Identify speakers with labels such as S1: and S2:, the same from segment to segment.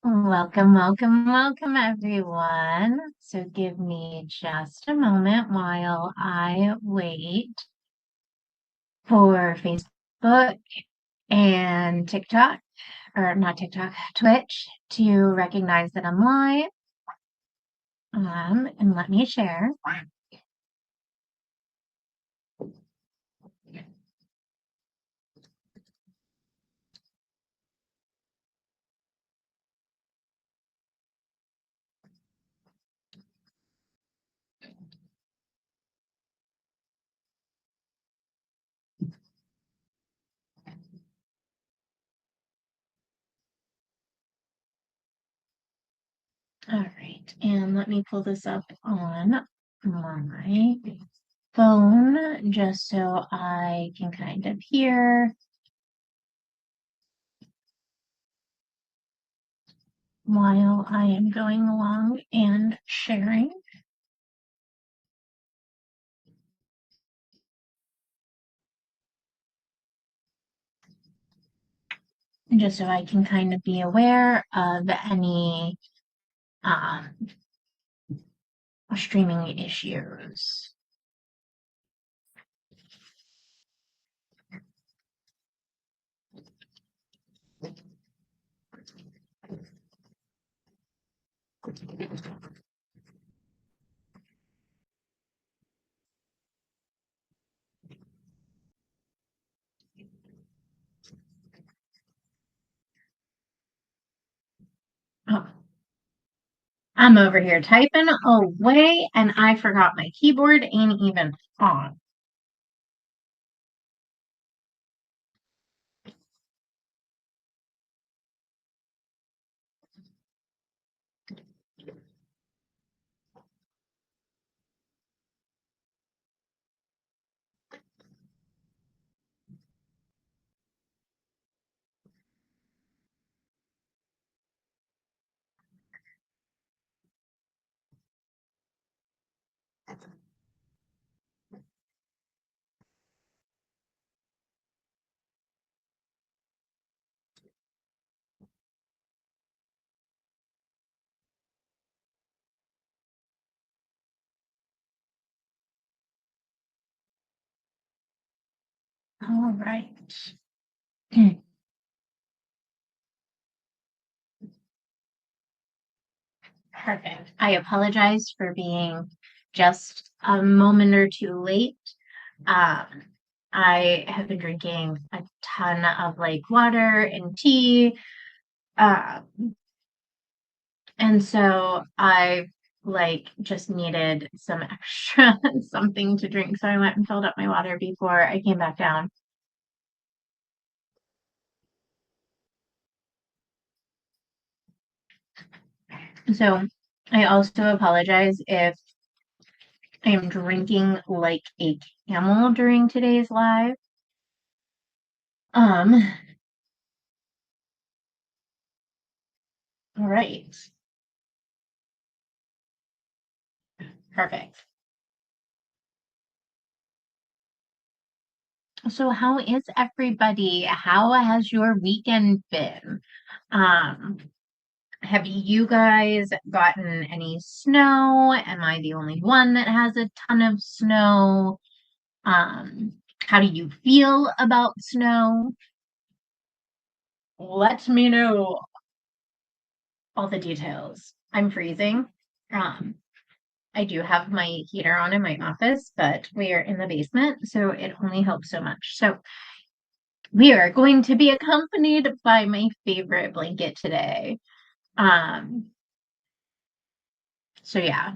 S1: Welcome, welcome, welcome, everyone. So give me just a moment while I wait for Facebook and TikTok, or not TikTok, Twitch to recognize that I'm live. And let me share. All right, and let me pull this up on my phone just so I can kind of hear while I am going along and sharing. Just so I can kind of be aware of any um, streaming issues. Oh, I'm over here typing away and I forgot my keyboard ain't even on. All right. Perfect. I apologize for being just a moment or two late. Um, I have been drinking a ton of like water and tea. Uh, and so I like just needed some extra something to drink. So I went and filled up my water before I came back down. So I also apologize if I am drinking like a camel during today's live. Um, all right. Perfect. So how is everybody? How has your weekend been? Um, have you guys gotten any snow? Am I the only one that has a ton of snow? How do you feel about snow? Let me know all the details. I'm freezing. Um, I do have my heater on in my office, but we are in the basement, so it only helps so much. So we are going to be accompanied by my favorite blanket today. Um, so yeah.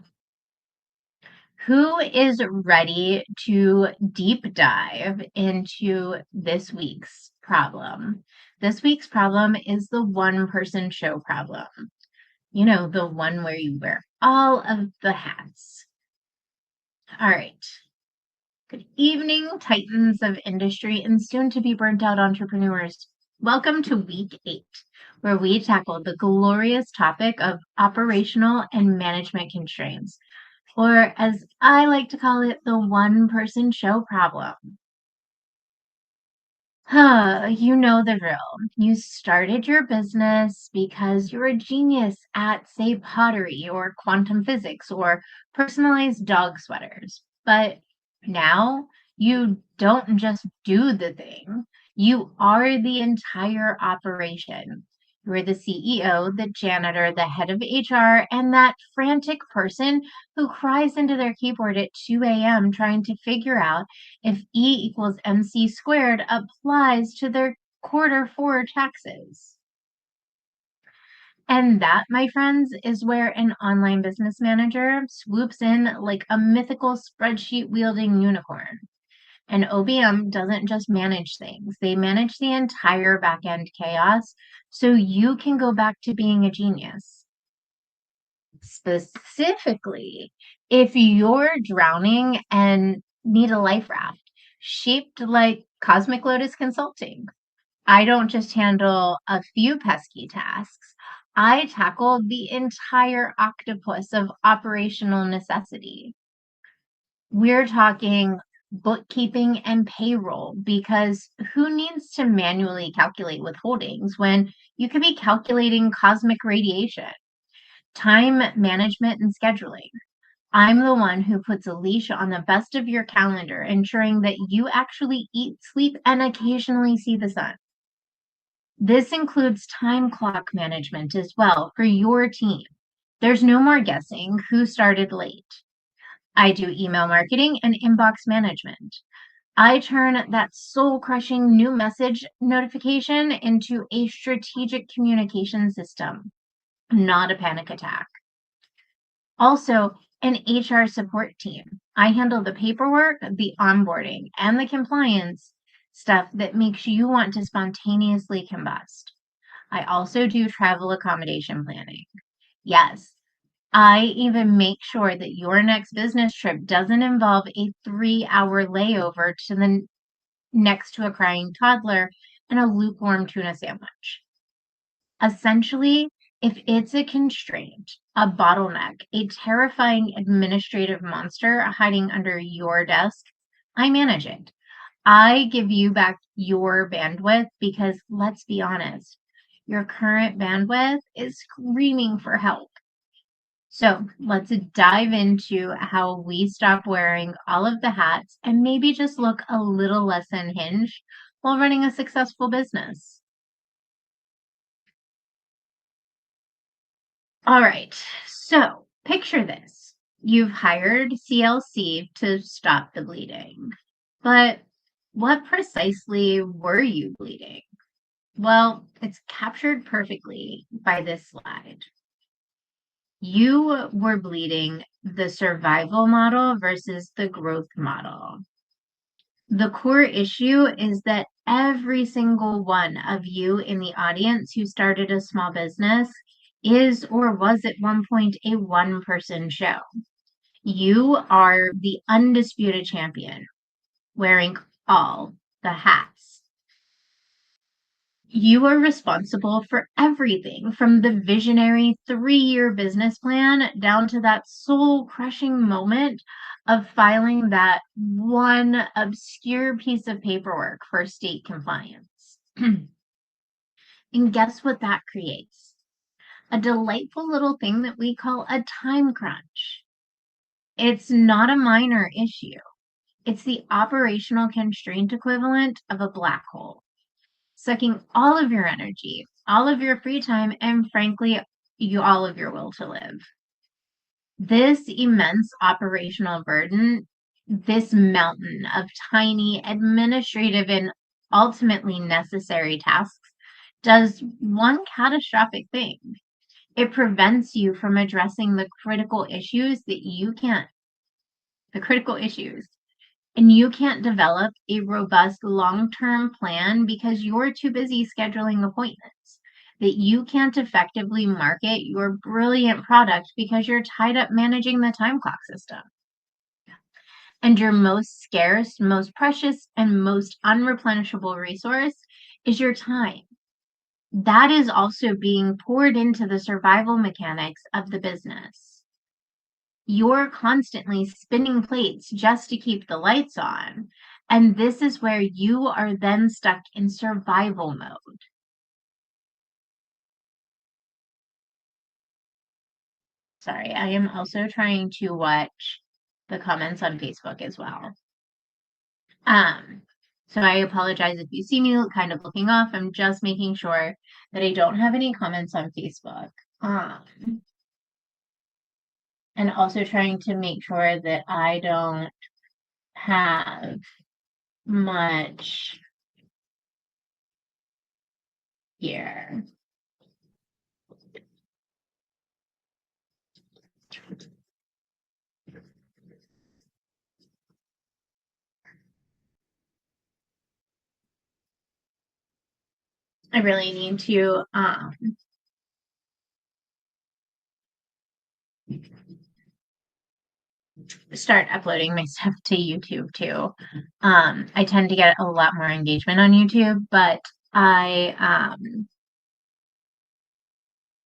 S1: Who is ready to deep dive into this week's problem? This week's problem is the one person show problem. You know, the one where you wear all of the hats. All right. Good evening, titans of industry and soon to be burnt out entrepreneurs. Welcome to week 8, where we tackle the glorious topic of operational and management constraints, or as I like to call it, the one person show problem. You know the drill. You started your business because you're a genius at, say, pottery or quantum physics or personalized dog sweaters. But now you don't just do the thing, you are the entire operation. You're the CEO, the janitor, the head of HR, and that frantic person who cries into their keyboard at 2 a.m. trying to figure out if E equals MC squared applies to their quarter four taxes. And that, my friends, is where an online business manager swoops in like a mythical spreadsheet wielding unicorn. And OBM doesn't just manage things, they manage the entire back end chaos so you can go back to being a genius. Specifically, if you're drowning and need a life raft shaped like Cosmic Lotus Consulting, I don't just handle a few pesky tasks. I tackle the entire octopus of operational necessity. We're talking bookkeeping and payroll because who needs to manually calculate withholdings when you could be calculating cosmic radiation? Time management and scheduling. I'm the one who puts a leash on the best of your calendar, ensuring that you actually eat, sleep, and occasionally see the sun. This includes time clock management as well for your team. There's no more guessing who started late. I do email marketing and inbox management. I turn that soul crushing new message notification into a strategic communication system, not a panic attack. Also, an HR support team. I handle the paperwork, the onboarding, and the compliance stuff that makes you want to spontaneously combust. I also do travel accommodation planning. Yes, I even make sure that your next business trip doesn't involve a 3-hour layover to the next to a crying toddler and a lukewarm tuna sandwich. Essentially, if it's a constraint, a bottleneck, a terrifying administrative monster hiding under your desk, I manage it. I give you back your bandwidth because let's be honest, your current bandwidth is screaming for help. So let's dive into how we stop wearing all of the hats and maybe just look a little less unhinged while running a successful business. All right, so picture this. You've hired CLC to stop the bleeding. But what precisely were you bleeding? Well, it's captured perfectly by this slide. You were bleeding the survival model versus the growth model. The core issue is that every single one of you in the audience who started a small business is or was at one point a one-person show. You are the undisputed champion, wearing all the hats. You are responsible for everything from the visionary 3-year business plan down to that soul crushing moment of filing that one obscure piece of paperwork for state compliance. And guess what that creates? A delightful little thing that we call a time crunch. It's not a minor issue. It's the operational constraint equivalent of a black hole, sucking all of your energy, all of your free time, and frankly, all of your will to live. This immense operational burden, this mountain of tiny administrative and ultimately necessary tasks, does one catastrophic thing. It prevents you from addressing the critical issues the critical issues. And you can't develop a robust long-term plan because you're too busy scheduling appointments. That you can't effectively market your brilliant product because you're tied up managing the time clock system. And your most scarce, most precious, and most unreplenishable resource is your time. That is also being poured into the survival mechanics of the business. You're constantly spinning plates just to keep the lights on. And this is where you are then stuck in survival mode. Sorry, I am also trying to watch the comments on Facebook as well. So I apologize if you see me kind of looking off. I'm just making sure that I don't have any comments on Facebook. And also trying to make sure that I don't have much here. I really need to start uploading my stuff to YouTube too. I tend to get a lot more engagement on YouTube, but I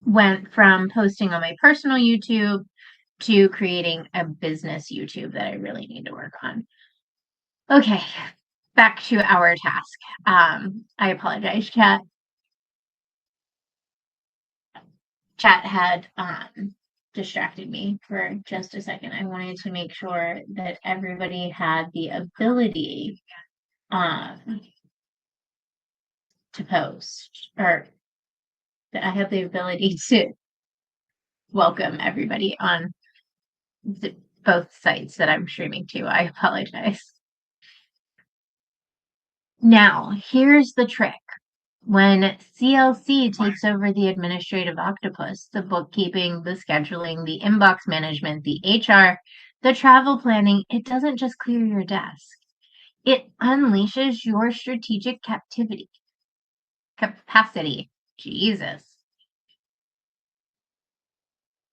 S1: went from posting on my personal YouTube to creating a business YouTube that I really need to work on. Okay, back to our task. I apologize, chat. Chat had distracted me for just a second. I wanted to make sure that everybody had the ability to post, or that I have the ability to welcome everybody on both sites that I'm streaming to. I apologize. Now, here's the trick. When CLC takes over the administrative octopus, the bookkeeping, the scheduling, the inbox management, the HR, the travel planning, it doesn't just clear your desk. It unleashes your strategic capacity. Jesus.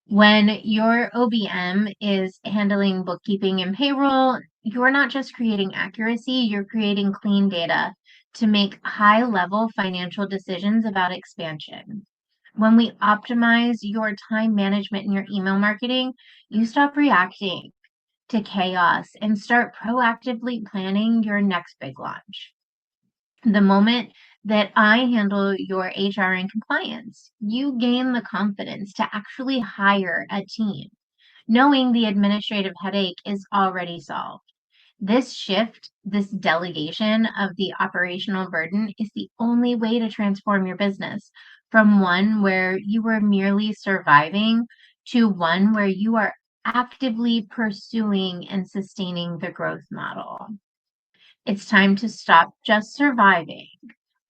S1: When your OBM is handling bookkeeping and payroll, you're not just creating accuracy, you're creating clean data to make high-level financial decisions about expansion. When we optimize your time management and your email marketing, you stop reacting to chaos and start proactively planning your next big launch. The moment that I handle your HR and compliance, you gain the confidence to actually hire a team, knowing the administrative headache is already solved. This shift, this delegation of the operational burden is the only way to transform your business from one where you were merely surviving to one where you are actively pursuing and sustaining the growth model. It's time to stop just surviving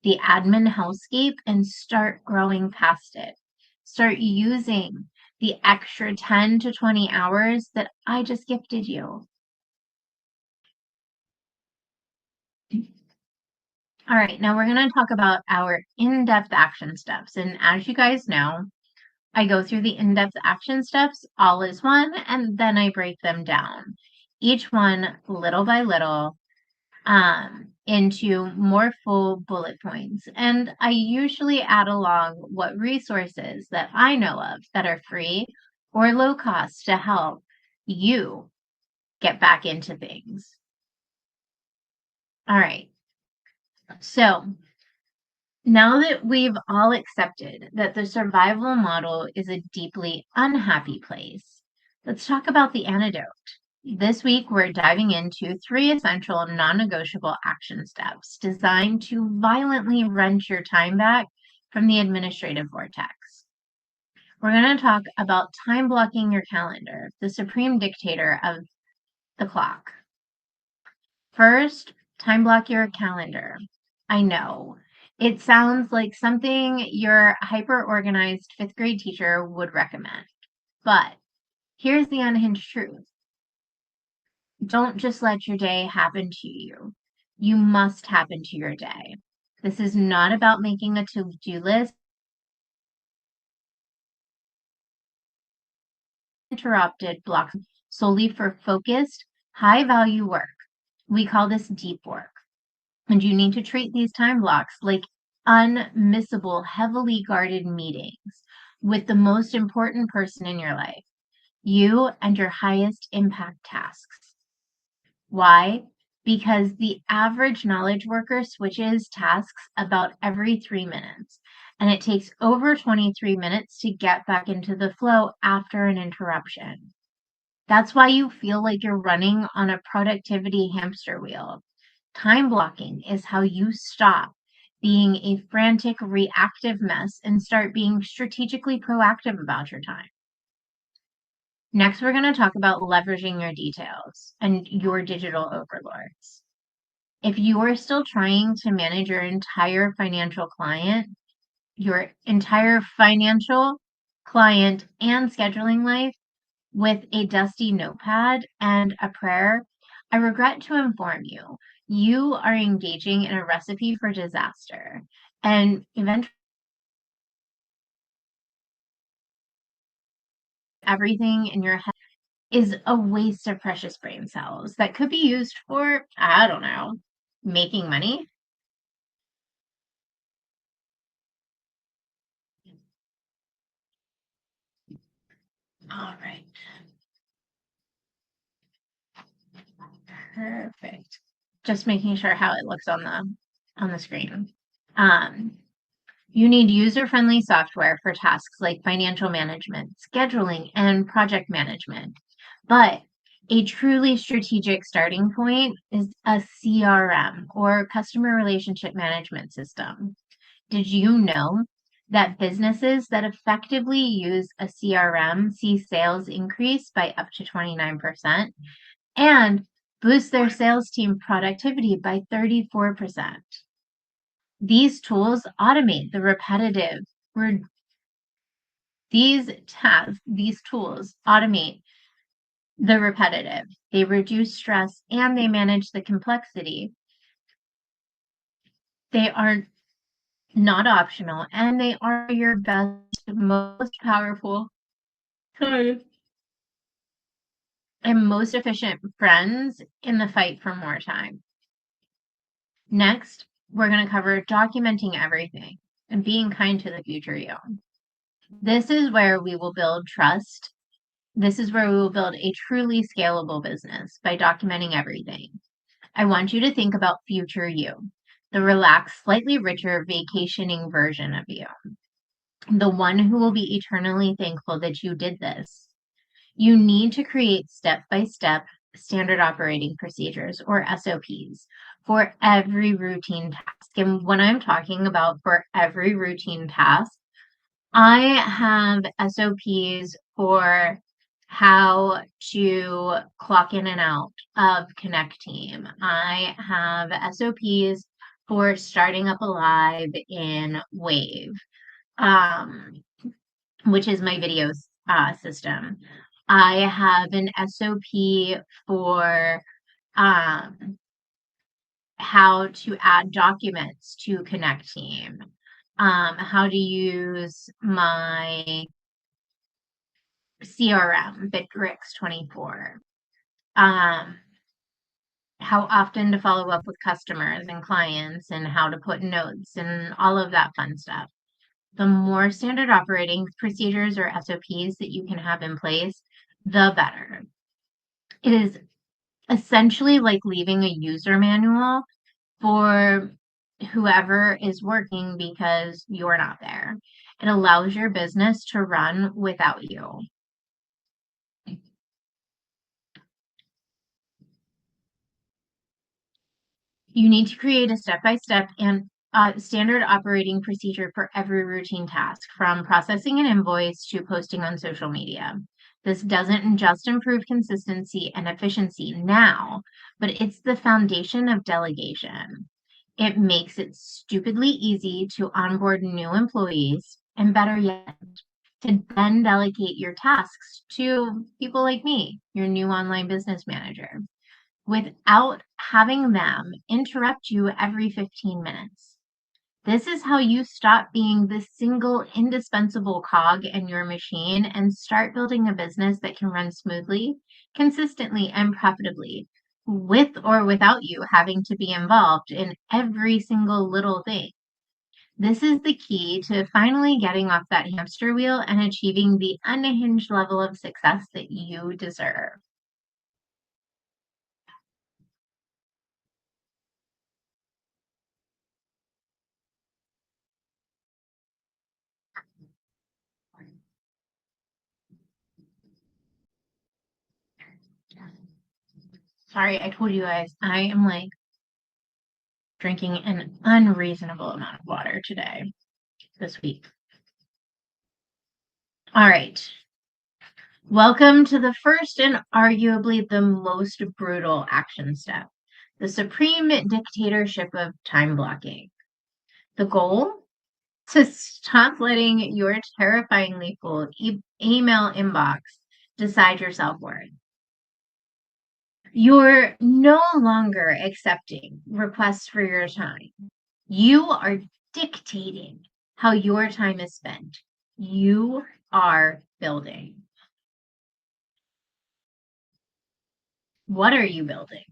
S1: the admin hellscape and start growing past it. Start using the extra 10 to 20 hours that I just gifted you. All right, now we're going to talk about our in-depth action steps. And as you guys know, I go through the in-depth action steps all as one, and then I break them down, each one little by little, into more full bullet points. And I usually add along what resources that I know of that are free or low cost to help you get back into things. All right. So now that we've all accepted that the survival model is a deeply unhappy place, let's talk about the antidote. This week, we're diving into 3 essential non-negotiable action steps designed to violently wrench your time back from the administrative vortex. We're going to talk about time blocking your calendar, the supreme dictator of the clock. First, time block your calendar. I know. It sounds like something your hyper-organized 5th grade teacher would recommend. But here's the unhinged truth. Don't just let your day happen to you. You must happen to your day. This is not about making a to-do list. Interrupted blocks solely for focused, high-value work. We call this deep work. And you need to treat these time blocks like unmissable, heavily guarded meetings with the most important person in your life, you and your highest impact tasks. Why? because the average knowledge worker switches tasks about every 3 minutes, and it takes over 23 minutes to get back into the flow after an interruption. That's why you feel like you're running on a productivity hamster wheel. Time blocking is how you stop being a frantic, reactive mess and start being strategically proactive about your time. Next, we're going to talk about leveraging your details and your digital overlords. If you are still trying to manage your entire financial client and scheduling life with a dusty notepad and a prayer, I regret to inform you, you are engaging in a recipe for disaster. And eventually, everything in your head is a waste of precious brain cells that could be used for, I don't know, making money. All right. Perfect. Just making sure how it looks on the screen. Um, you need user-friendly software for tasks like financial management, scheduling, and project management. But a truly strategic starting point is a CRM or customer relationship management system. Did you know that businesses that effectively use a CRM see sales increase by up to 29% and boost their sales team productivity by 34%? These tools automate the repetitive. These tools automate the repetitive. They reduce stress and they manage the complexity. They are not optional and they are your best, most powerful, sorry, and most efficient friends in the fight for more time. Next, we're going to cover documenting everything and being kind to the future you. This is where we will build trust. This is where we will build a truly scalable business by documenting everything. I want you to think about future you, the relaxed, slightly richer, vacationing version of you, the one who will be eternally thankful that you did this. You need to create step-by-step standard operating procedures or SOPs for every routine task. And when I'm talking about for every routine task, I have SOPs for how to clock in and out of Connect Team. I have SOPs for starting up a live in Wave, um, which is my video system. I have an SOP for um, how to add documents to Connect Team, how to use my CRM, Bitrix24, um, how often to follow up with customers and clients, and how to put notes and all of that fun stuff. The more standard operating procedures or SOPs that you can have in place, the better. It is essentially like leaving a user manual for whoever is working because you're not there. It allows your business to run without you. You need to create a step-by-step and standard operating procedure for every routine task, from processing an invoice to posting on social media. This doesn't just improve consistency and efficiency now, but it's the foundation of delegation. It makes it stupidly easy to onboard new employees, and better yet, to then delegate your tasks to people like me, your new online business manager, without having them interrupt you every 15 minutes. This is how you stop being the single indispensable cog in your machine and start building a business that can run smoothly, consistently, and profitably, with or without you having to be involved in every single little thing. This is the key to finally getting off that hamster wheel and achieving the unhinged level of success that you deserve. Sorry, I told you guys, I am like drinking an unreasonable amount of water today, this week. All right. Welcome to the first and arguably the most brutal action step, the supreme dictatorship of time blocking. The goal? To stop letting your terrifyingly full email inbox decide your self-worth. You're no longer accepting requests for your time. You are dictating how your time is spent. You are building. What are you building?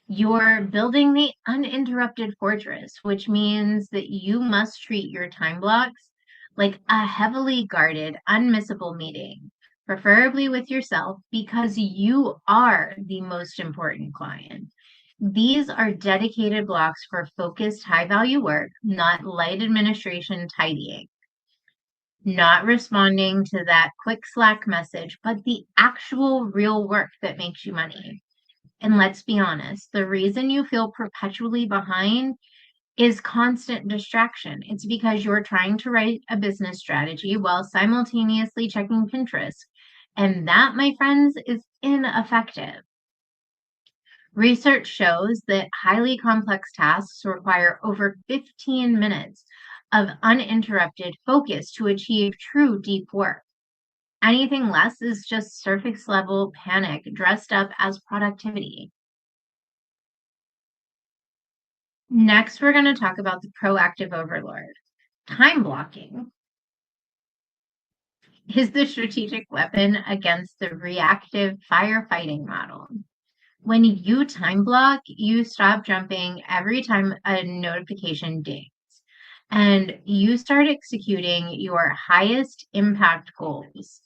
S1: You're building the uninterrupted fortress, which means that you must treat your time blocks like a heavily guarded, unmissable meeting, preferably with yourself, because you are the most important client. These are dedicated blocks for focused, high value work, not light administration tidying, not responding to that quick Slack message, but the actual real work that makes you money. And let's be honest, the reason you feel perpetually behind is constant distraction. It's because you're trying to write a business strategy while simultaneously checking Pinterest. And that, my friends, is ineffective. Research shows that highly complex tasks require over 15 minutes of uninterrupted focus to achieve true deep work. Anything less is just surface level panic dressed up as productivity. Next, we're going to talk about the proactive overlord. Time blocking is the strategic weapon against the reactive firefighting model. When you time block, you stop jumping every time a notification dings and you start executing your highest impact goals.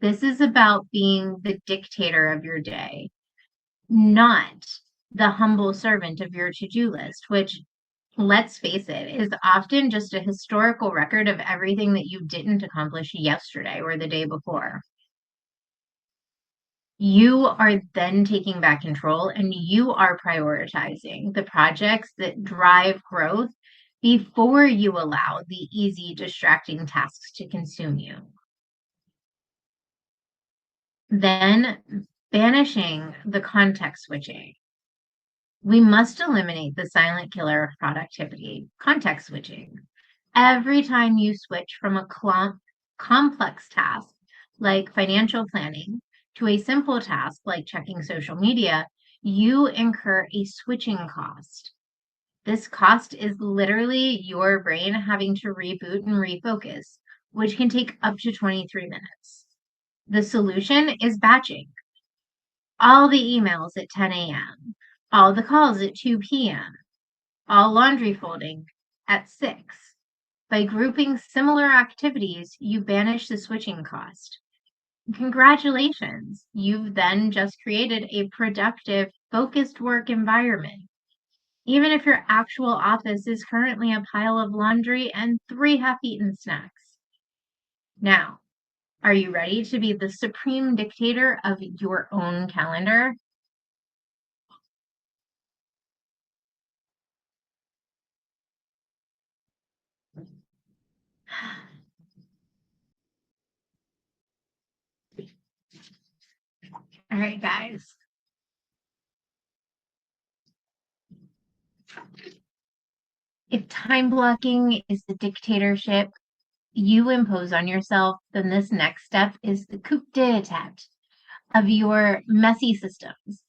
S1: This is about being the dictator of your day, not the humble servant of your to-do list, which, let's face it, is often just a historical record of everything that you didn't accomplish yesterday or the day before. You are then taking back control and you are prioritizing the projects that drive growth before you allow the easy, distracting tasks to consume you. Then banishing the context switching. We must eliminate the silent killer of productivity, context switching. Every time you switch from a complex task like financial planning to a simple task like checking social media, you incur a switching cost. This cost is literally your brain having to reboot and refocus, which can take up to 23 minutes. The solution is batching. All the emails at 10 a.m., all the calls at 2 p.m., all laundry folding at 6. By grouping similar activities, you banish the switching cost. Congratulations! You've then just created a productive, focused work environment, even if your actual office is currently a pile of laundry and 3 half-eaten snacks. Now, are you ready to be the supreme dictator of your own calendar? All right, guys. If time blocking is the dictatorship you impose on yourself, then this next step is the coup d'etat of your messy systems,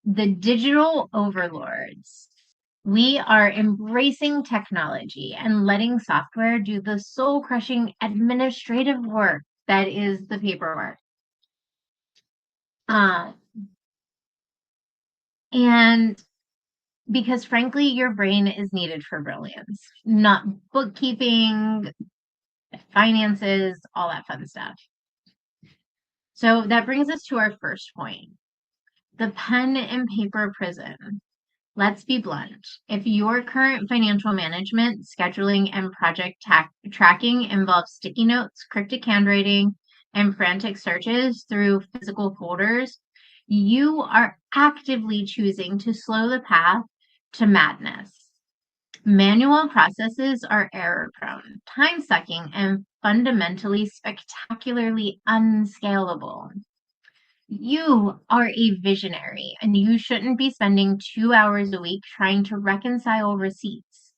S1: the digital overlords. We are embracing technology and letting software do the soul crushing administrative work that is the paperwork. And because frankly, your brain is needed for brilliance, not bookkeeping, finances, all that fun stuff. So that brings us to our first point, the pen and paper prison. Let's be blunt. If your current financial management, scheduling, and project tracking involves sticky notes, cryptic handwriting, and frantic searches through physical folders, You are actively choosing to slow the path to madness. Manual processes are error-prone, time-sucking, and fundamentally spectacularly unscalable. You are a visionary, and you shouldn't be spending 2 hours a week trying to reconcile receipts.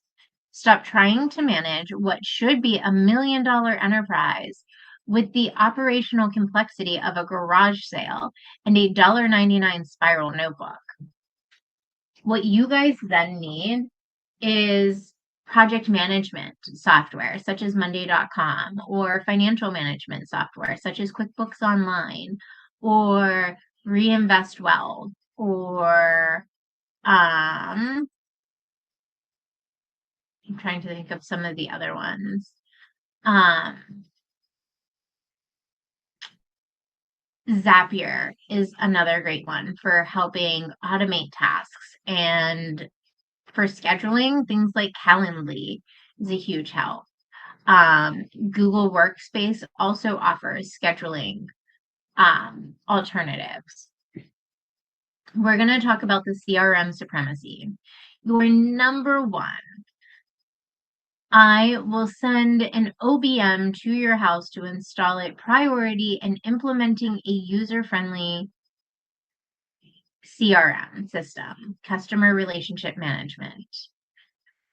S1: Stop trying to manage what should be a $1,000,000 enterprise with the operational complexity of a garage sale and a $1.99 spiral notebook. What you guys then need is project management software such as Monday.com, or financial management software such as QuickBooks Online, or Reinvest Well, or I'm trying to think of some of the other ones. Zapier is another great one for helping automate tasks, and for scheduling, things like Calendly is a huge help. Google Workspace also offers scheduling alternatives. We're going to talk about the CRM supremacy. Your number one, I will send an OBM to your house to install it. Priority in implementing a user-friendly CRM system, customer relationship management.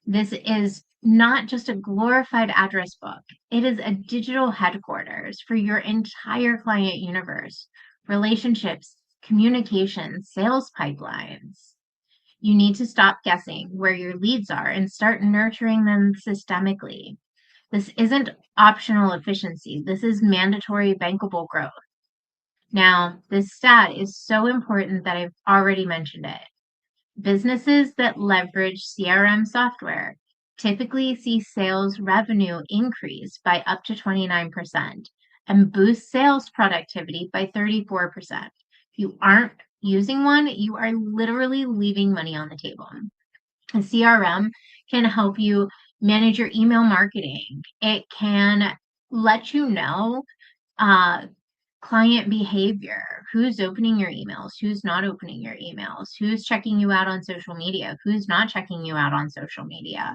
S1: This is not just a glorified address book. It is a digital headquarters for your entire client universe, relationships, communications, sales pipelines. You need to stop guessing where your leads are and start nurturing them systemically. This isn't optional efficiency. This is mandatory bankable growth. Now, this stat is so important that I've already mentioned it. Businesses that leverage CRM software typically see sales revenue increase by up to 29% and boost sales productivity by 34%. If you aren't using one, you are literally leaving money on the table. A CRM can help you manage your email marketing. It can let you know client behavior, who's opening your emails, who's not opening your emails, who's checking you out on social media, who's not checking you out on social media.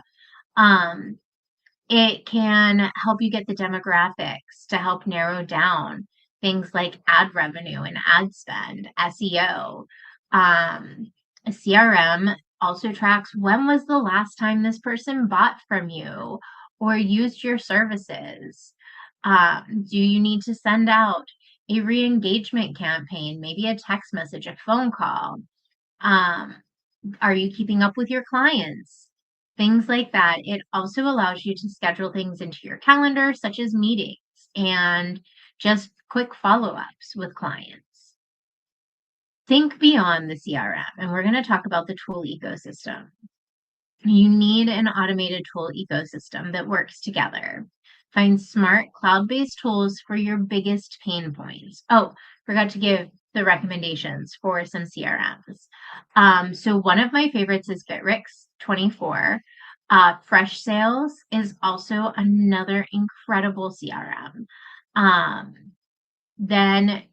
S1: It can help you get the demographics to help narrow down things like ad revenue and ad spend, SEO. A CRM also tracks when was the last time this person bought from you or used your services. Do you need to send out a re-engagement campaign, maybe a text message, a phone call? Are you keeping up with your clients? Things like that. It also allows you to schedule things into your calendar, such as meetings and just quick follow-ups with clients. Think beyond the CRM, and we're going to talk about the tool ecosystem. You need an automated tool ecosystem that works together. Find smart cloud-based tools for your biggest pain points. Oh, forgot to give the recommendations for some CRMs. So one of my favorites is Bitrix24. Freshsales is also another incredible CRM. Then,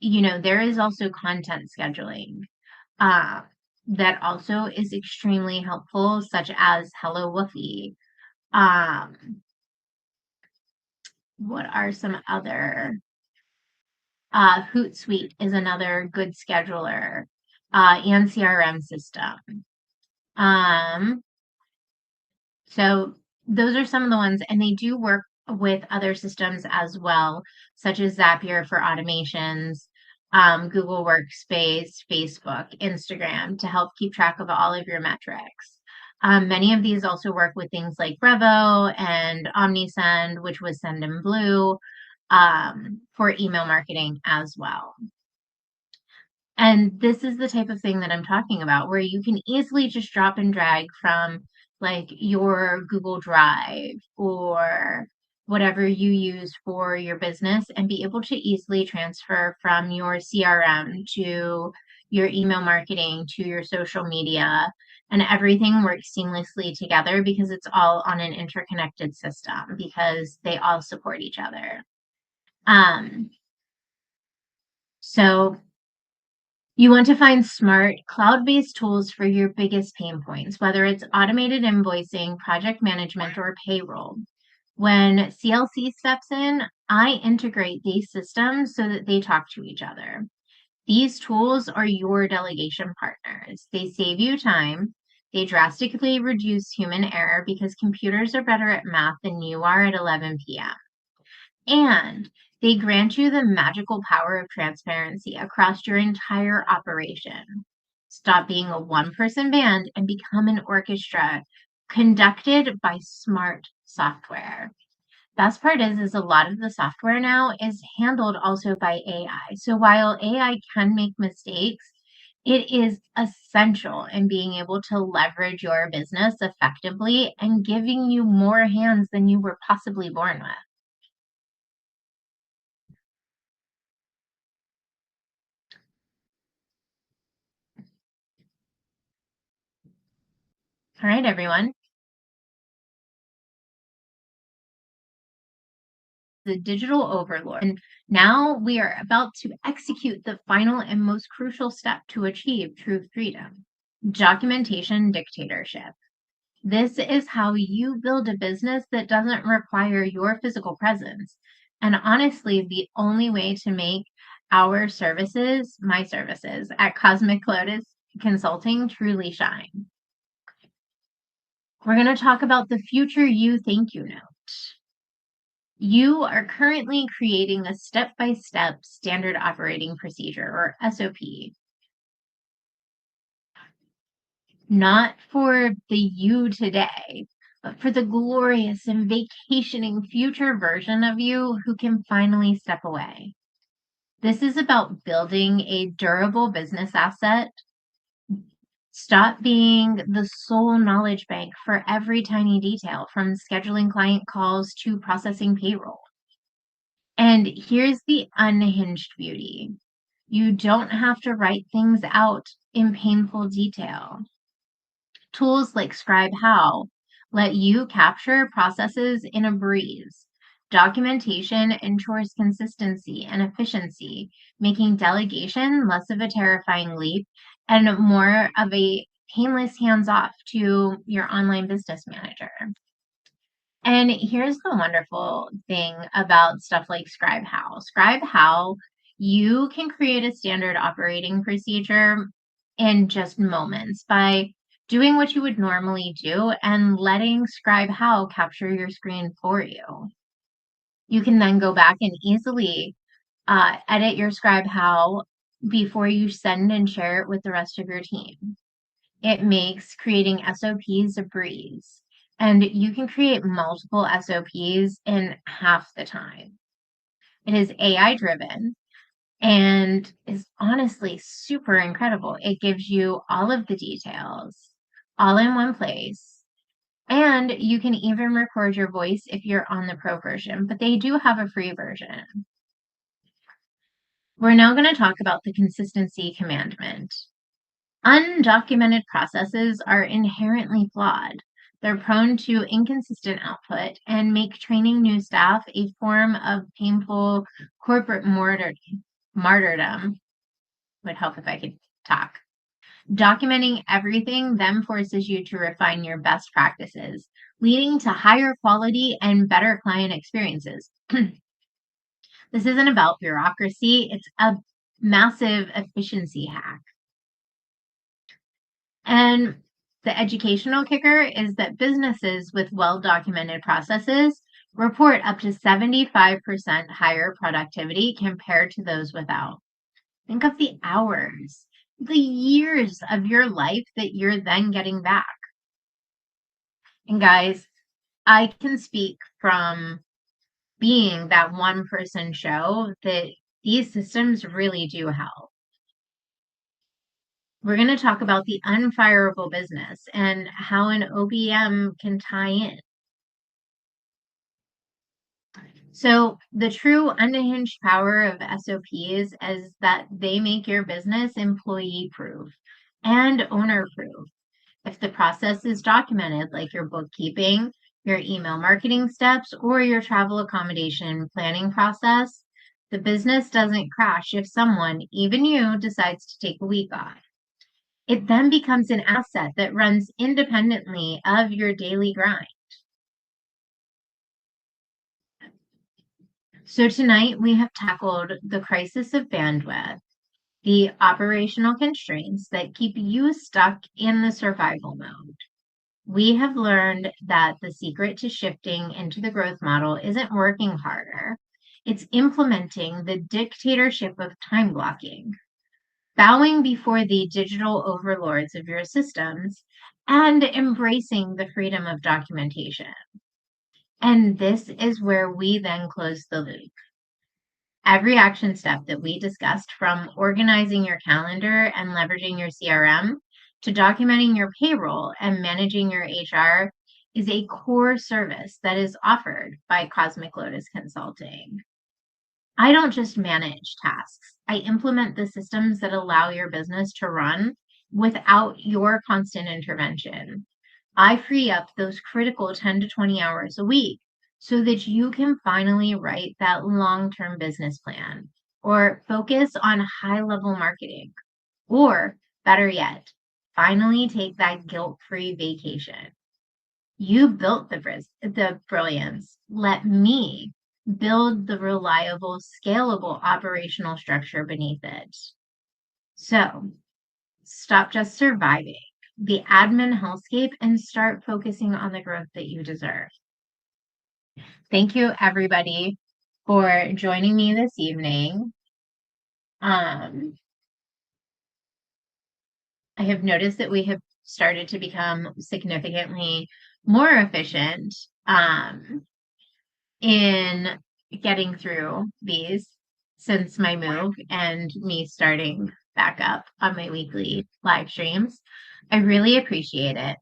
S1: there is also content scheduling. That also is extremely helpful, such as Hello Woofy. What are some other? Hootsuite is another good scheduler and CRM system. So those are some of the ones, and they do work with other systems as well, such as Zapier for automations, Google Workspace, Facebook, Instagram, to help keep track of all of your metrics. Many of these also work with things like Brevo and Omnisend, which was Sendinblue, for email marketing as well. And this is the type of thing that I'm talking about, where you can easily just drop and drag from like your Google Drive or whatever you use for your business and be able to easily transfer from your CRM to your email marketing to your social media, and everything works seamlessly together because it's all on an interconnected system because they all support each other. So You want to find smart, cloud-based tools for your biggest pain points, whether it's automated invoicing, project management, or payroll. When CLC steps in, I integrate these systems so that they talk to each other. These tools are your delegation partners. They save you time. They drastically reduce human error because computers are better at math than you are at 11 p.m. And they grant you the magical power of transparency across your entire operation. Stop being a one person band and become an orchestra conducted by smart software. Best part is a lot of the software now is handled also by AI. So while AI can make mistakes, it is essential in being able to leverage your business effectively and giving you more hands than you were possibly born with. All right, everyone. The digital overlord. And now we are about to execute the final and most crucial step to achieve true freedom: documentation dictatorship. This is how you build a business that doesn't require your physical presence. And honestly, the only way to make our services, my services at Cosmic Lotus Consulting, truly shine. We're going to talk about the future you thank you note. You are currently creating a step-by-step standard operating procedure, or SOP, not for the you today, but for the glorious and vacationing future version of you who can finally step away. This is about building a durable business asset. Stop being the sole knowledge bank for every tiny detail, from scheduling client calls to processing payroll. And here's the unhinged beauty: you don't have to write things out in painful detail. Tools like ScribeHow let you capture processes in a breeze. Documentation ensures consistency and efficiency, making delegation less of a terrifying leap and more of a painless hands off to your online business manager. And here's the wonderful thing about stuff like ScribeHow. ScribeHow, you can create a standard operating procedure in just moments by doing what you would normally do and letting ScribeHow capture your screen for you. You can then go back and easily edit your ScribeHow before you send and share it with the rest of your team. It makes creating SOPs a breeze, and you can create multiple SOPs in half the time. It is AI driven and is honestly super incredible. It gives you all of the details all in one place. And you can even record your voice if you're on the pro version, but they do have a free version. We're now going to talk about the consistency commandment. Undocumented processes are inherently flawed. They're prone to inconsistent output and make training new staff a form of painful corporate martyrdom. Would help if I could talk. Documenting everything then forces you to refine your best practices, leading to higher quality and better client experiences. This isn't about bureaucracy, it's a massive efficiency hack. And the educational kicker is that businesses with well-documented processes report up to 75% higher productivity compared to those without. Think of the hours, the years of your life that you're then getting back. And guys, I can speak from being that one person show that these systems really do help. We're going to talk about the unfireable business and how an OBM can tie in. So, the true unhinged power of SOPs is that they make your business employee proof and owner proof. If the process is documented, like your bookkeeping, your email marketing steps, or your travel accommodation planning process, The business doesn't crash if someone, even you, decides to take a week off. It then becomes an asset that runs independently of your daily grind. So tonight we have tackled the crisis of bandwidth, the operational constraints that keep you stuck in the survival mode. We have learned that the secret to shifting into the growth model isn't working harder. It's implementing the dictatorship of time blocking, bowing before the digital overlords of your systems, and embracing the freedom of documentation. And this is where we then close the loop. Every action step that we discussed, from organizing your calendar and leveraging your CRM to documenting your payroll and managing your HR, is a core service that is offered by Cosmic Lotus Consulting. I don't just manage tasks, I implement the systems that allow your business to run without your constant intervention. I free up those critical 10 to 20 hours a week so that you can finally write that long term business plan or focus on high level marketing, or better yet, finally take that guilt free vacation. You built the brilliance. Let me build the reliable, scalable operational structure beneath it. So stop just surviving the admin hellscape and start focusing on the growth that you deserve. Thank you, everybody, for joining me this evening. I have noticed that we have started to become significantly more efficient in getting through these since my move and me starting back up on my weekly live streams. I really appreciate it.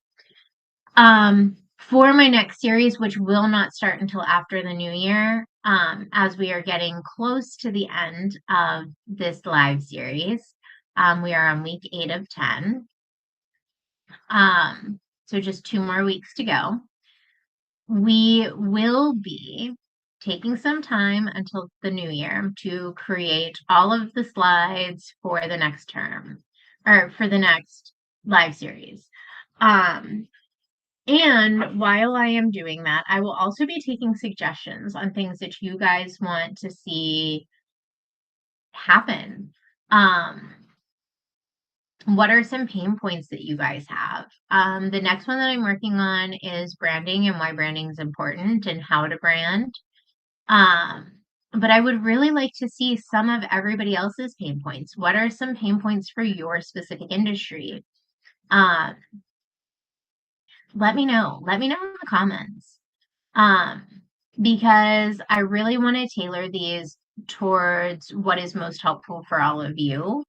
S1: For my next series, which will not start until after the new year, as we are getting close to the end of this live series, we are on week 8 of 10. So just 2 more weeks to go. We will be taking some time until the new year to create all of the slides for the next term, or for the next live series. And while I am doing that, I will also be taking suggestions on things that you guys want to see happen. What are some pain points that you guys have? The next one that I'm working on is branding and why branding is important and how to brand. But I would really like to see some of everybody else's pain points. What are some pain points for your specific industry? Let me know. Let me know in the comments. Because I really want to tailor these towards what is most helpful for all of you.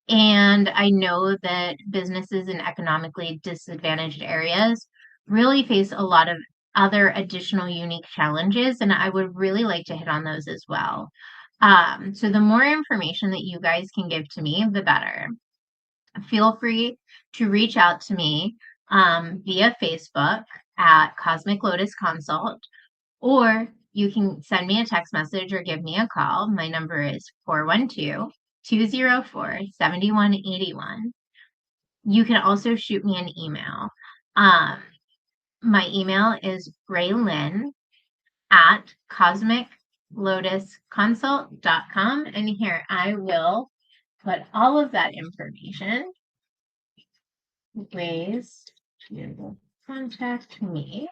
S1: And I know that businesses in economically disadvantaged areas really face a lot of other additional unique challenges, and I would really like to hit on those as well. So the more information that you guys can give to me, the better. Feel free to reach out to me via Facebook at Cosmic Lotus Consult, or you can send me a text message or give me a call. My number is 412-204-7181. You can also shoot me an email. My email is raylyn at cosmiclotusconsult.com. And here I will put all of that information, ways to contact me.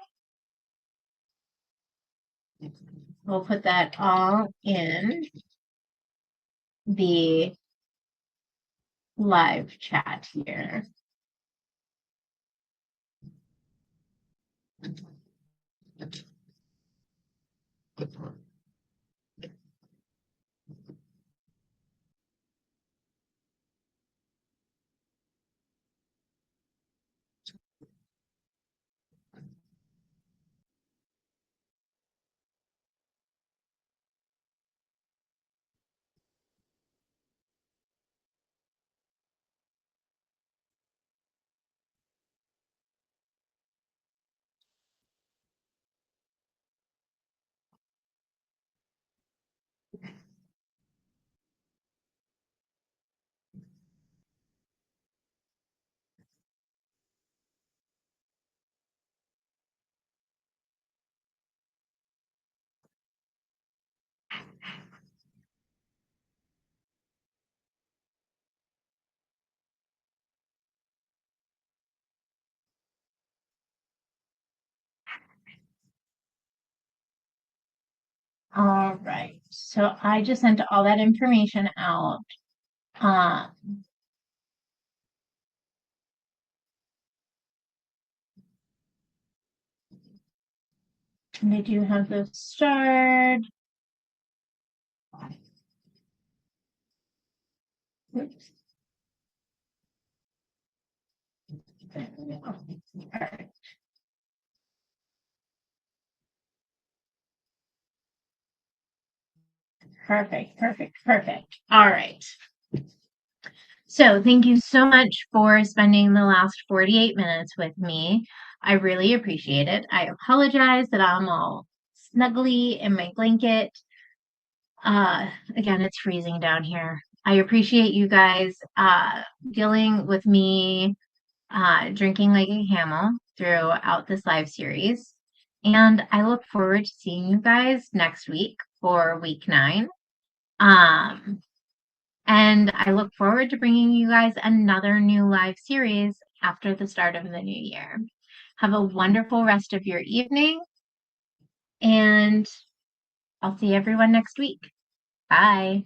S1: We'll put that all in the live chat here. All right. So I just sent all that information out. Um, and I do have the start. Oops. There we go. Perfect. Perfect. Perfect. Perfect. All right. So thank you so much for spending the last 48 minutes with me. I really appreciate it. I apologize that I'm all snuggly in my blanket. Again, it's freezing down here. I appreciate you guys dealing with me drinking like a camel throughout this live series. And I look forward to seeing you guys next week for week 9. Um, and I look forward to bringing you guys another new live series after the start of the new year. Have a wonderful rest of your evening, and I'll see everyone next week. Bye.